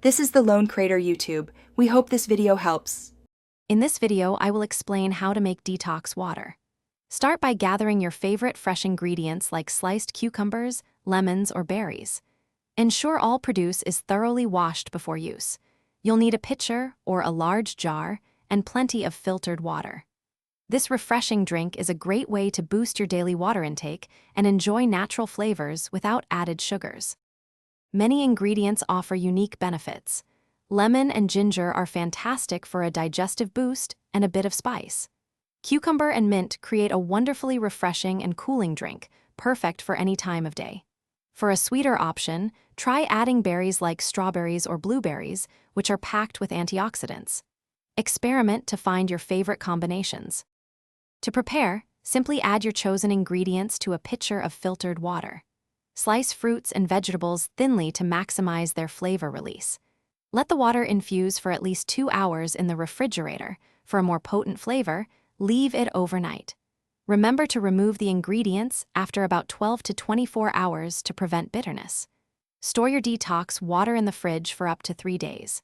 This is the Lone Crater YouTube. We hope this video helps. In this video, I will explain how to make detox water. Start by gathering your favorite fresh ingredients like sliced cucumbers, lemons, or berries. Ensure all produce is thoroughly washed before use. You'll need a pitcher or a large jar and plenty of filtered water. This refreshing drink is a great way to boost your daily water intake and enjoy natural flavors without added sugars. Many ingredients offer unique benefits. Lemon and ginger are fantastic for a digestive boost and a bit of spice. Cucumber and mint create a wonderfully refreshing and cooling drink, perfect for any time of day. For a sweeter option, try adding berries like strawberries or blueberries, which are packed with antioxidants. Experiment to find your favorite combinations. To prepare, simply add your chosen ingredients to a pitcher of filtered water. Slice fruits and vegetables thinly to maximize their flavor release. Let the water infuse for at least 2 hours in the refrigerator. For a more potent flavor, leave it overnight. Remember to remove the ingredients after about 12 to 24 hours to prevent bitterness. Store your detox water in the fridge for up to 3 days.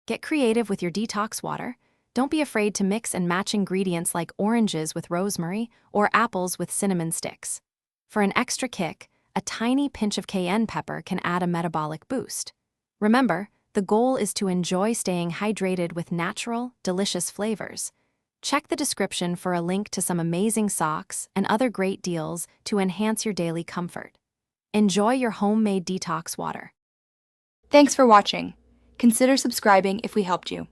Get creative with your detox water. Don't be afraid to mix and match ingredients like oranges with rosemary or apples with cinnamon sticks. For an extra kick, a tiny pinch of cayenne pepper can add a metabolic boost. Remember, the goal is to enjoy staying hydrated with natural, delicious flavors. Check the description for a link to some amazing socks and other great deals to enhance your daily comfort. Enjoy your homemade detox water. Thanks for watching. Consider subscribing if we helped you.